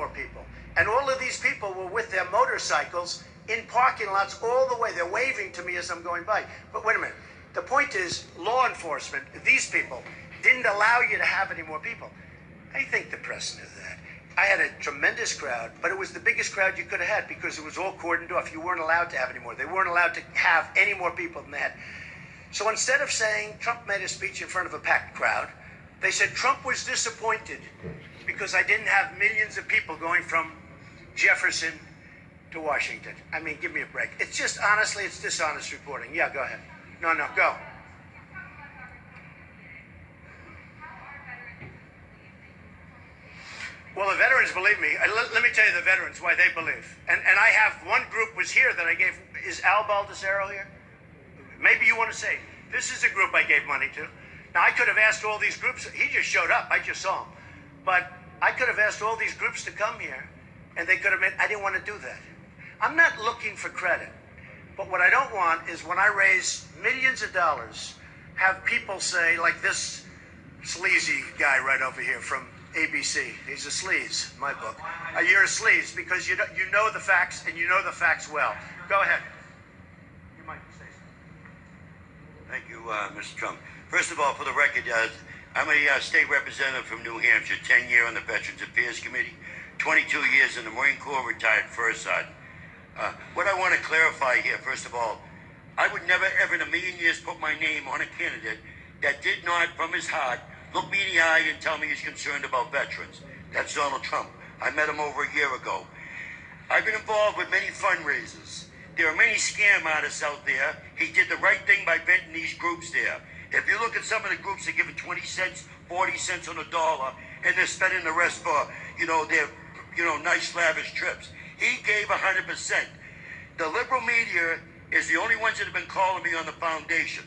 more people. And all of these people were with their motorcycles in parking lots all the way. They're waving to me as I'm going by. But wait a minute. The point is, law enforcement, these people, didn't allow you to have any more people. I think the press knew that. I had a tremendous crowd, but it was the biggest crowd you could have had because it was all cordoned off. You weren't allowed to have any more. They weren't allowed to have any more people than they had. So instead of saying Trump made a speech in front of a packed crowd, they said Trump was disappointed because I didn't have millions of people going from Jefferson to Washington. I mean, give me a break. It's just, honestly, it's dishonest reporting. Yeah, go ahead. No, go. Well, the veterans believe me. Let me tell you the veterans why they believe. And I have one group was here that I gave. Is Al Baldessaro here? Maybe you want to say, this is a group I gave money to. Now, I could have asked all these groups. He just showed up. I just saw him. But I could have asked all these groups to come here, and they could have I didn't want to do that. I'm not looking for credit. But what I don't want is when I raise millions of dollars, have people say, like this sleazy guy right over here from ABC. He's a sleaze, my book. You're a sleaze because you know the facts, and you know the facts well. Go ahead. You might say something. Thank you, Mr. Trump. First of all, for the record, I'm a state representative from New Hampshire, 10 years on the Veterans Affairs Committee, 22 years in the Marine Corps, retired first sergeant. What I want to clarify here, first of all, I would never, ever in a million years put my name on a candidate that did not, from his heart, look me in the eye and tell me he's concerned about veterans. That's Donald Trump. I met him over a year ago. I've been involved with many fundraisers. There are many scam artists out there. He did the right thing by venting these groups there. If you look at some of the groups that give it 20 cents, 40 cents on the dollar, and they're spending the rest for, their, nice lavish trips. He gave 100%. The liberal media is the only ones that have been calling me on the foundation.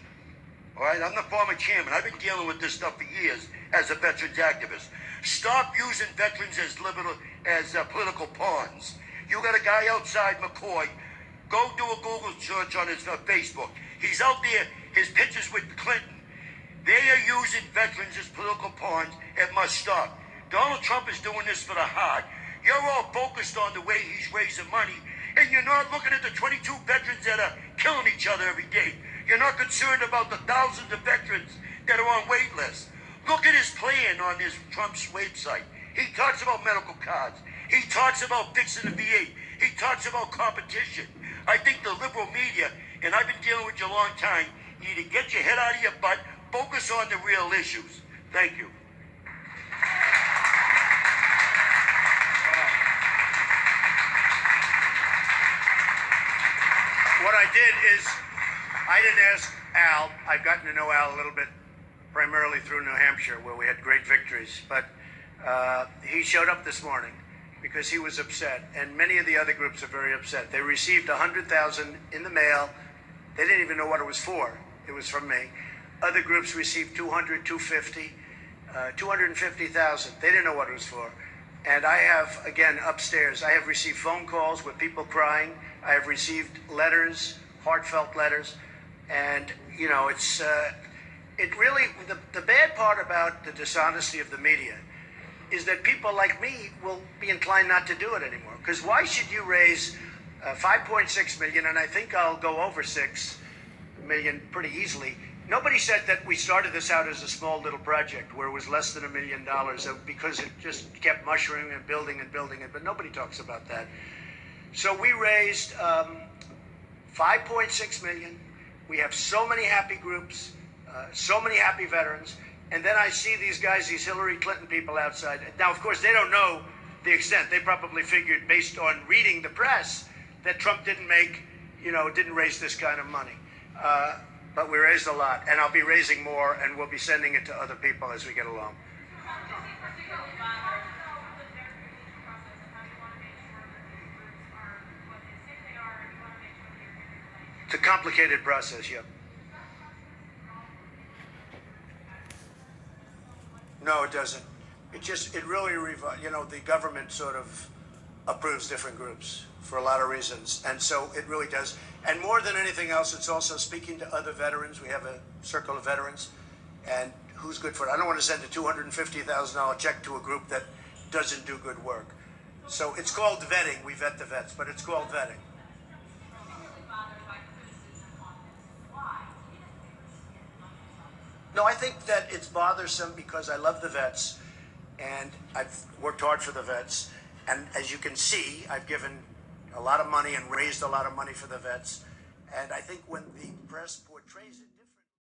All right, I'm the former chairman. I've been dealing with this stuff for years as a veterans activist. Stop using veterans as political pawns. You got a guy outside McCoy. Go do a Google search on his Facebook. He's out there, his pictures with Clinton. They are using veterans as political pawns. It must stop. Donald Trump is doing this for the heart. You're all focused on the way he's raising money, and you're not looking at the 22 veterans that are killing each other every day. You're not concerned about the thousands of veterans that are on wait lists. Look at his plan on his Trump's website. He talks about medical cards. He talks about fixing the VA. He talks about competition. I think the liberal media, and I've been dealing with you a long time, you need to get your head out of your butt, focus on the real issues. Thank you. What I did is, I didn't ask Al. I've gotten to know Al a little bit, primarily through New Hampshire, where we had great victories. But he showed up this morning because he was upset, and many of the other groups are very upset. They received $100,000 in the mail. They didn't even know what it was for. It was from me. Other groups received 200, 250, 250,000. They didn't know what it was for. And I have, again, upstairs, I have received phone calls with people crying. I have received letters, heartfelt letters. And, it's, it really, the bad part about the dishonesty of the media is that people like me will be inclined not to do it anymore. Because why should you raise 5.6 million, and I think I'll go over 6 million pretty easily. Nobody said that we started this out as a small little project where it was less than $1 million because it just kept mushrooming and building, but nobody talks about that. So we raised 5.6 million. We have so many happy groups, so many happy veterans. And then I see these guys, these Hillary Clinton people outside. Now, of course, they don't know the extent. They probably figured, based on reading the press, that Trump didn't raise this kind of money. But we raised a lot, and I'll be raising more, and we'll be sending it to other people as we get along. It's a complicated process, yeah. No, it doesn't. It really, the government sort of approves different groups for a lot of reasons. And so it really does. And more than anything else, it's also speaking to other veterans. We have a circle of veterans, and who's good for it. I don't want to send a $250,000 check to a group that doesn't do good work. So it's called vetting. We vet the vets, but it's called vetting. No, I think that it's bothersome because I love the vets, and I've worked hard for the vets. And as you can see, I've given a lot of money and raised a lot of money for the vets. And I think when the press portrays it